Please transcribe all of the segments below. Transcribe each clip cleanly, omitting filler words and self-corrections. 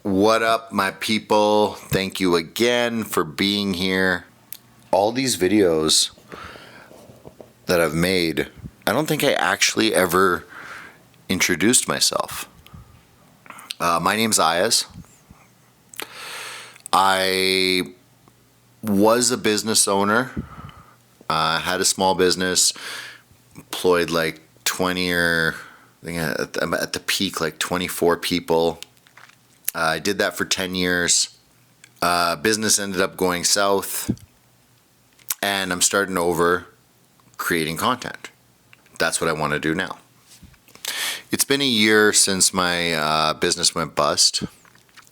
What up, my people? Thank you again for being here. All these videos that I've made, I don't think I actually ever introduced myself. My name's Ayaz. I was a business owner, had a small business, employed like 20 or I think at the peak like 24 people. I did that for 10 years. Business ended up going south, and I'm starting over creating content. That's what I want to do now. It's been a year since my business went bust,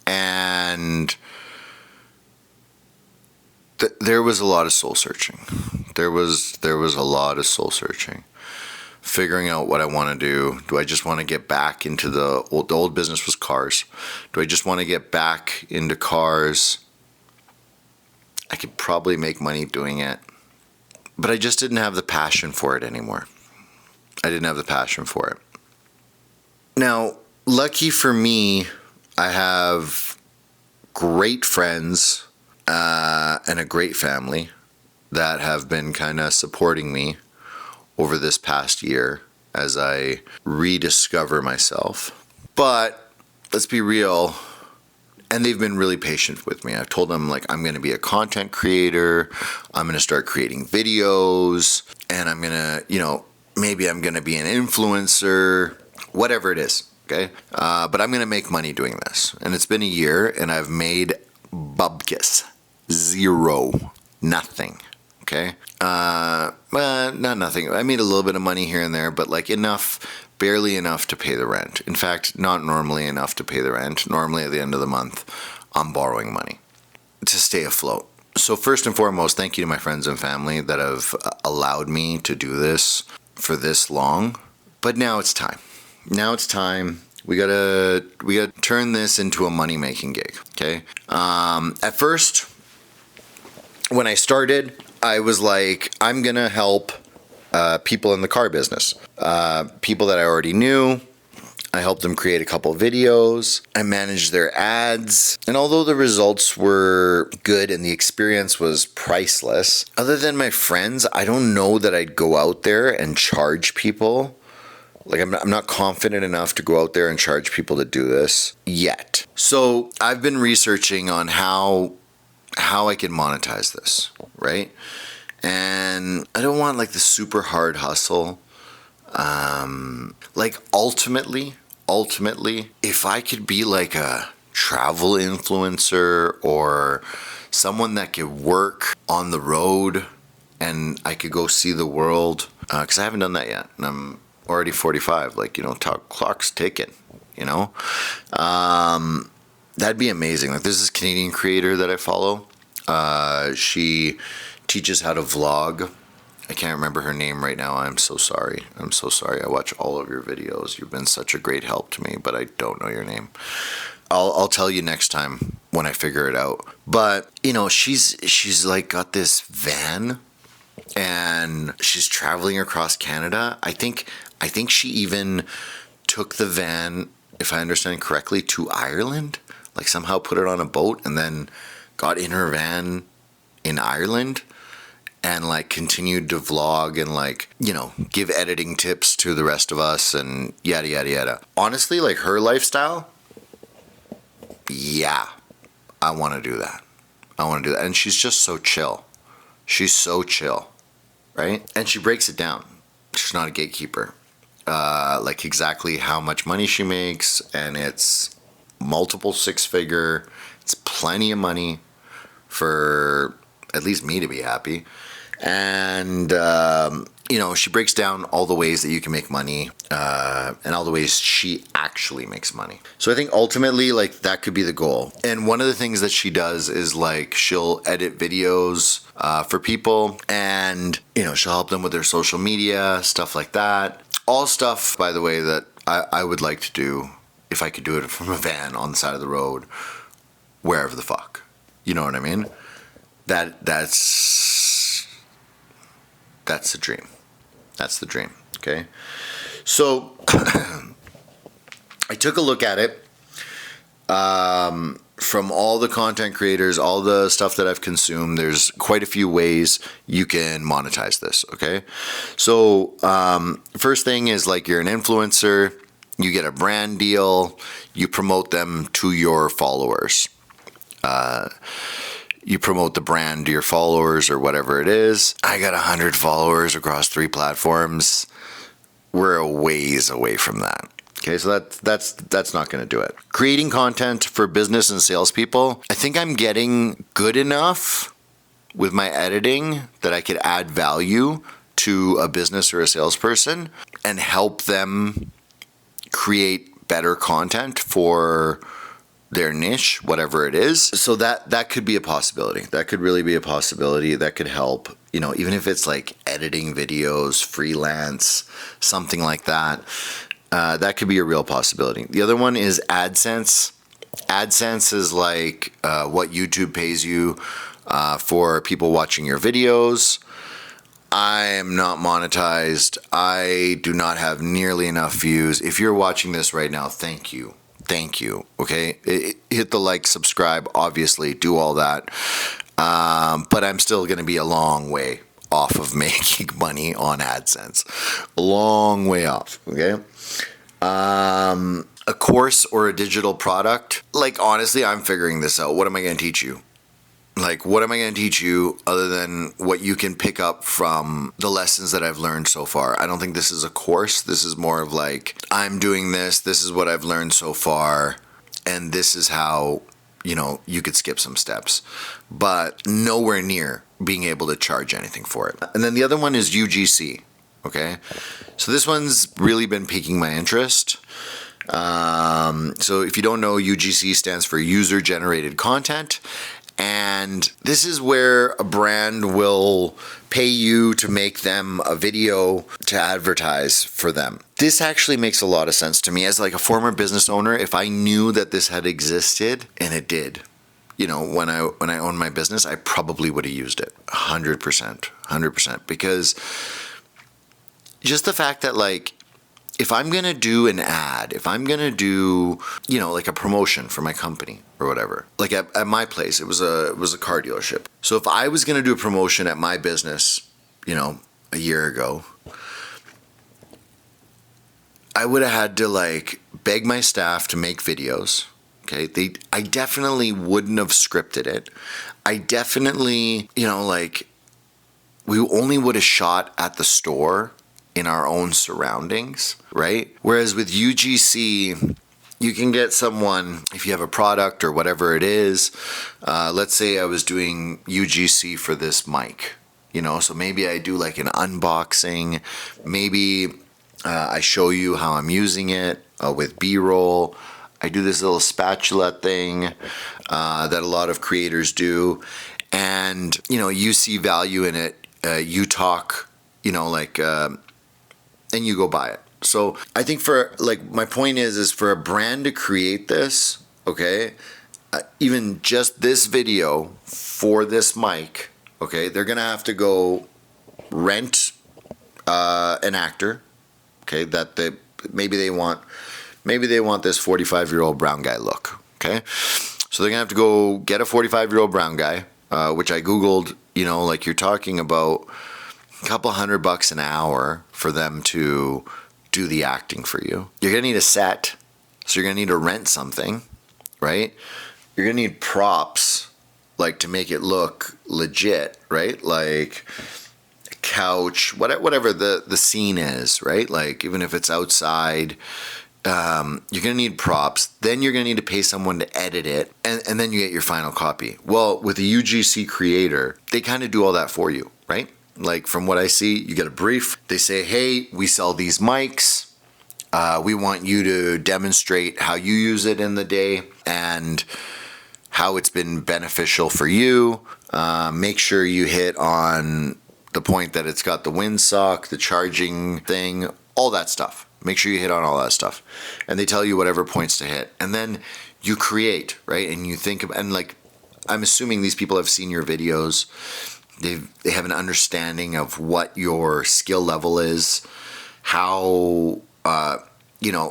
and there was a lot of soul searching. There was a lot of soul searching. Figuring out what I want to do. Do I just want to get back into the old business was cars. Do I just want to get back into cars? I could probably make money doing it, but I just didn't have the passion for it anymore. I didn't have the passion for it. Now, lucky for me, I have great friends and a great family that have been kind of supporting me over this past year as I rediscover myself. But let's be real, and they've been really patient with me. I've told them, like, I'm going to be a content creator, I'm going to start creating videos, and I'm going to, maybe I'm going to be an influencer, whatever it is, okay? But I'm going to make money doing this. And it's been a year, and I've made bubkis. Zero. Nothing. Okay? Not nothing. I made a little bit of money here and there, but like enough, barely enough to pay the rent. In fact, not normally enough to pay the rent. Normally at the end of the month, I'm borrowing money to stay afloat. So first and foremost, thank you to my friends and family that have allowed me to do this for this long. But now it's time. Now it's time. We gotta turn this into a money-making gig, okay? At first, when I started, I was like, I'm going to help people in the car business. People that I already knew. I helped them create a couple videos. I managed their ads. And although the results were good and the experience was priceless, other than my friends, I don't know that I'd go out there and charge people. Like, I'm not confident enough to go out there and charge people to do this yet. So I've been researching on how I can monetize this, right? And I don't want like the super hard hustle. Like ultimately, if I could be like a travel influencer or someone that could work on the road and I could go see the world, because I haven't done that yet, and I'm already 45. Like, clock's ticking. That'd be amazing. Like, there's this Canadian creator that I follow. She teaches how to vlog. I can't remember her name right now. I'm so sorry. I watch all of your videos. You've been such a great help to me, but I don't know your name. I'll tell you next time when I figure it out. But, she's like got this van and she's traveling across Canada. I think she even took the van, if I understand correctly, to Ireland. Like somehow put it on a boat and then got in her van in Ireland and like continued to vlog and like, give editing tips to the rest of us and yada, yada, yada. Honestly, like her lifestyle, yeah, I want to do that. And she's just so chill. She's so chill, right? And she breaks it down. She's not a gatekeeper. Like exactly how much money she makes, and it's multiple six-figure. It's plenty of money for at least me to be happy. And she breaks down all the ways that you can make money and all the ways she actually makes money. So I think ultimately, like, that could be the goal. And one of the things that she does is like she'll edit videos for people, and she'll help them with their social media, stuff like that. All stuff, by the way, that I would like to do if I could do it from a van on the side of the road, wherever the fuck. You know what I mean? That's the dream. That's the dream. Okay. So I took a look at it From all the content creators, all the stuff that I've consumed, there's quite a few ways you can monetize this, okay? So, first thing is like you're an influencer, you get a brand deal, you promote them to your followers. You promote the brand to your followers or whatever it is. I got 100 followers across 3 platforms. We're a ways away from that. Okay, so that's not going to do it. Creating content for business and salespeople, I think I'm getting good enough with my editing that I could add value to a business or a salesperson and help them create better content for their niche, whatever it is. So that could be a possibility. That could really be a possibility. That could help, even if it's like editing videos, freelance, something like that. That could be a real possibility. The other one is AdSense. AdSense is like what YouTube pays you for people watching your videos. I am not monetized. I do not have nearly enough views. If you're watching this right now, thank you. Thank you. Okay. Hit the like, subscribe, obviously, do all that. But I'm still going to be a long way off of making money on AdSense. A long way off. Okay. A course or a digital product. Like, honestly, I'm figuring this out. What am I going to teach you? Like, what am I going to teach you other than what you can pick up from the lessons that I've learned so far? I don't think this is a course. This is more of like, I'm doing this. This is what I've learned so far. And this is how, you could skip some steps. But nowhere near being able to charge anything for it. And then the other one is UGC. Okay. So this one's really been piquing my interest. So if you don't know, UGC stands for user generated content. And this is where a brand will pay you to make them a video to advertise for them. This actually makes a lot of sense to me as like a former business owner. If I knew that this had existed, and it did, when I owned my business, I probably would have used it 100%, because just the fact that like, if I'm going to do an ad, if I'm going to do, like a promotion for my company or whatever, like at my place, it was a car dealership. So if I was going to do a promotion at my business, a year ago, I would have had to like beg my staff to make videos. Okay. I definitely wouldn't have scripted it. I definitely, we only would have shot at the store in our own surroundings, right? Whereas with UGC, you can get someone, if you have a product or whatever it is, let's say I was doing UGC for this mic, so maybe I do like an unboxing, maybe I show you how I'm using it with B-roll. I do this little spatula thing that a lot of creators do, and, you see value in it, you talk, and you go buy it. So I think for like, my point is for a brand to create this, okay, even just this video for this mic, okay, they're going to have to go rent an actor, okay, that maybe they want this 45-year-old brown guy look, okay? So they're going to have to go get a 45-year-old brown guy, which I Googled, like you're talking about a couple $100 an hour for them to do the acting for you. You're going to need a set. So you're going to need to rent something, right? You're going to need props, like to make it look legit, right? Like a couch, whatever the scene is, right? Like even if it's outside, you're going to need props. Then you're going to need to pay someone to edit it. And then you get your final copy. Well, with a UGC creator, they kind of do all that for you, right? Like from what I see, you get a brief. They say, hey, we sell these mics. We want you to demonstrate how you use it in the day and how it's been beneficial for you. Make sure you hit on the point that it's got the windsock, the charging thing, all that stuff. Make sure you hit on all that stuff. And they tell you whatever points to hit. And then you create, right? And you think, and like, I'm assuming these people have seen your videos. They have an understanding of what your skill level is, how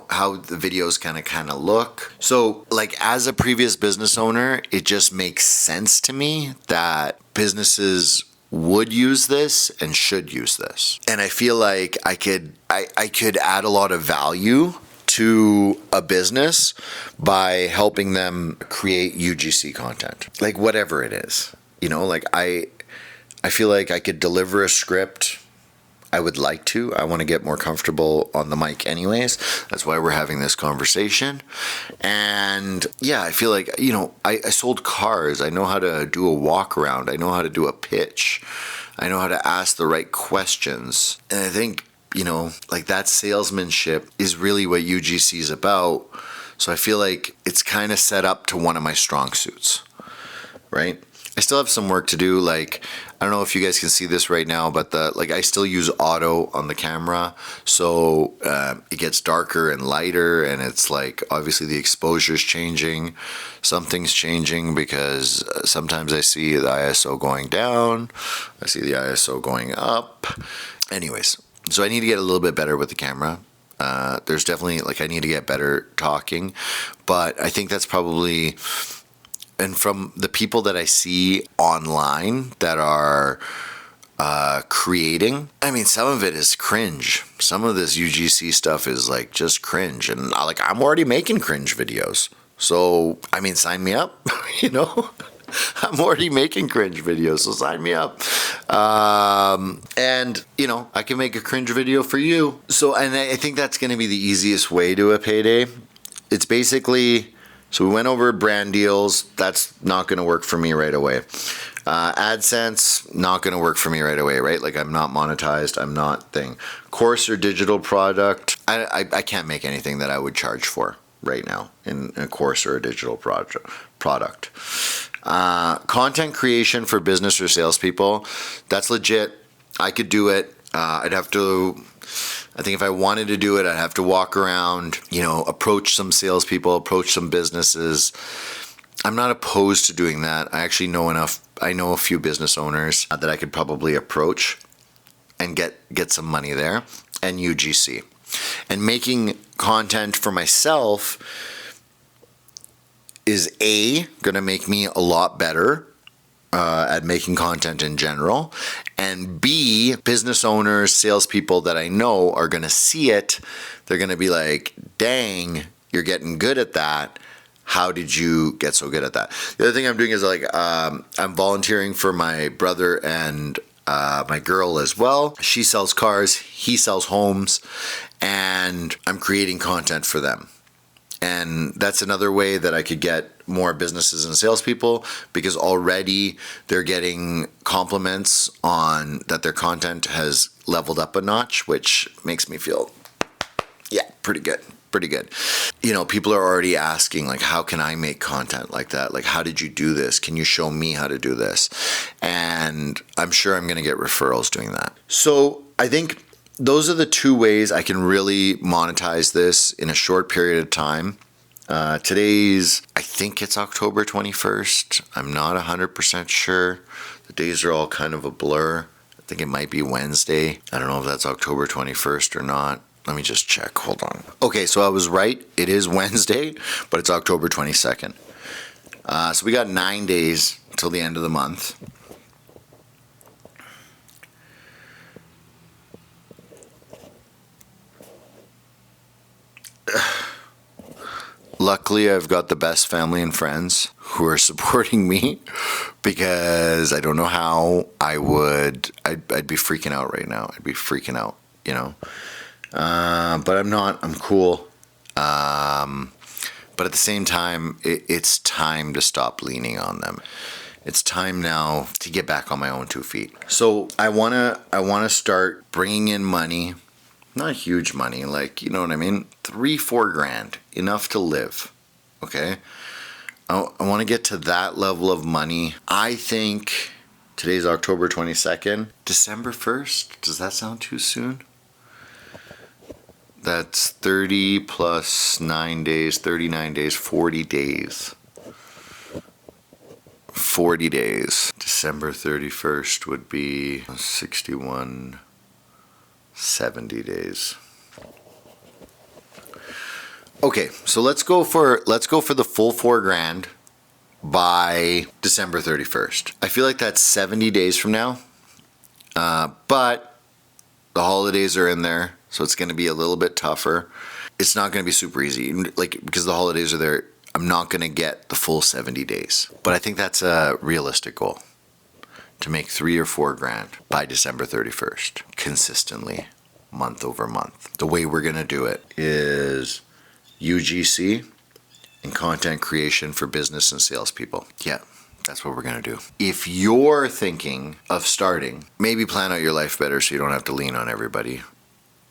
how the videos kind of look. So like as a previous business owner, it just makes sense to me that businesses would use this and should use this. And I feel like I could add a lot of value to a business by helping them create UGC content, like whatever it is. Like I feel like I could deliver a script. I would like to. I want to get more comfortable on the mic anyways. That's why we're having this conversation. And yeah, I feel like, I sold cars. I know how to do a walk around. I know how to do a pitch. I know how to ask the right questions. And I think, like that salesmanship is really what UGC is about. So I feel like it's kind of set up to one of my strong suits, right? I still have some work to do. Like, I don't know if you guys can see this right now, but I still use auto on the camera. So it gets darker and lighter, and it's like, obviously the exposure is changing. Something's changing because sometimes I see the ISO going down. I see the ISO going up. Anyways, so I need to get a little bit better with the camera. There's definitely, I need to get better talking, but I think that's probably... And from the people that I see online that are creating, some of it is cringe. Some of this UGC stuff is just cringe. And I'm already making cringe videos. So, sign me up, I'm already making cringe videos, so sign me up. And, I can make a cringe video for you. So, and I think that's going to be the easiest way to a payday. It's basically... So we went over brand deals. That's not going to work for me right away. AdSense, not going to work for me right away, right? I'm not monetized. I'm not thing. Course or digital product. I can't make anything that I would charge for right now in a course or a digital product. Content creation for business or salespeople. That's legit. I could do it. I think if I wanted to do it, I'd have to walk around, approach some salespeople, approach some businesses. I'm not opposed to doing that. I actually know enough. I know a few business owners that I could probably approach and get some money there, and UGC. And making content for myself is going to make me a lot better at making content in general, and B, business owners, salespeople that I know are going to see it. They're going to be like, dang, you're getting good at that. How did you get so good at that? The other thing I'm doing is I'm volunteering for my brother and my girl as well. She sells cars, he sells homes, and I'm creating content for them. And that's another way that I could get more businesses and salespeople, because already they're getting compliments on that their content has leveled up a notch, which makes me feel, pretty good. People are already asking, how can I make content like that? How did you do this? Can you show me how to do this? And I'm sure I'm going to get referrals doing that. So I think those are the two ways I can really monetize this in a short period of time. I think it's October 21st. I'm not 100% sure. The days are all kind of a blur. I think it might be Wednesday. I don't know if that's October 21st or not. Let me just check. Hold on. Okay, so I was right. It is Wednesday, but it's October 22nd. So we got 9 days till the end of the month. Luckily, I've got the best family and friends who are supporting me, because I don't know how I'd be freaking out right now. I'd be freaking out, but I'm not. I'm cool. But at the same time, it's time to stop leaning on them. It's time now to get back on my own 2 feet. So I wanna start bringing in money. Not huge money, you know what I mean? 3-4 grand, enough to live, okay? I want to get to that level of money. I think today's October 22nd. December 1st, does that sound too soon? That's 30 plus 9 days, 39 days, 40 days. 40 days. December 31st would be 61... 70 days. Okay, so let's go for the full $4,000 by December 31st. I feel like that's 70 days from now, but the holidays are in there, so it's going to be a little bit tougher. It's not going to be super easy, like, because the holidays are there. I'm not going to get the full 70 days, but I think that's a realistic goal, to make $3,000 or $4,000 by December 31st, consistently, month over month. The way we're going to do it is UGC and content creation for business and salespeople. Yeah, that's what we're going to do. If you're thinking of starting, maybe plan out your life better so you don't have to lean on everybody,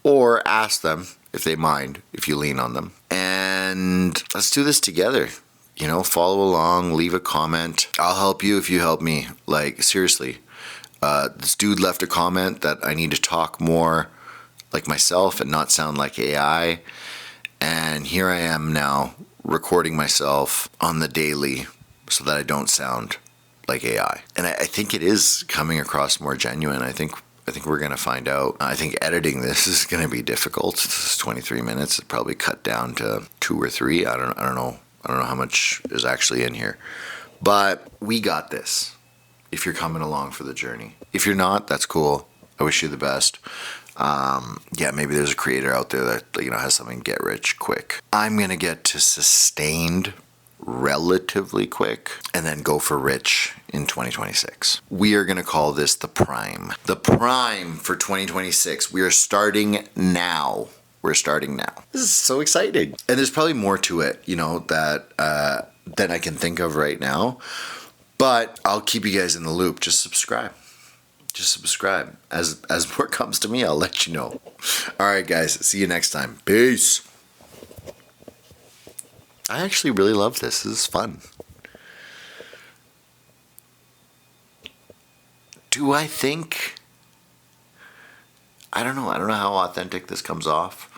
or ask them if they mind if you lean on them. And let's do this together. You know, follow along, leave a comment. I'll help you if you help me. Like, seriously. This dude left a comment that I need to talk more like myself and not sound like AI. And here I am now recording myself on the daily so that I don't sound like AI. And I think it is coming across more genuine. I think we're going to find out. I think editing this is going to be difficult. This is 23 minutes. It probably cut down to 2 or 3. I don't know. I don't know how much is actually in here. But we got this if you're coming along for the journey. If you're not, that's cool. I wish you the best. Yeah, maybe there's a creator out there that, you know, has something get rich quick. I'm going to get to sustained relatively quick and then go for rich in 2026. We are going to call this the prime. The prime for 2026. We are starting now. We're starting now. This is so exciting. And there's probably more to it, you know, that than I can think of right now. But I'll keep you guys in the loop. Just subscribe. Just subscribe. As more comes to me, I'll let you know. All right, guys. See you next time. Peace. I actually really love this. This is fun. Do I think... I don't know. I don't know how authentic this comes off.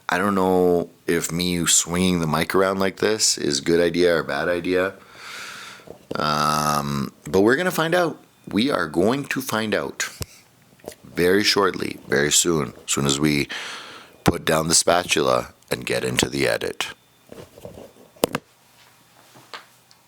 I don't know if me swinging the mic around like this is a good idea or a bad idea. But we're going to find out. We are going to find out very shortly, very soon as we put down the spatula and get into the edit.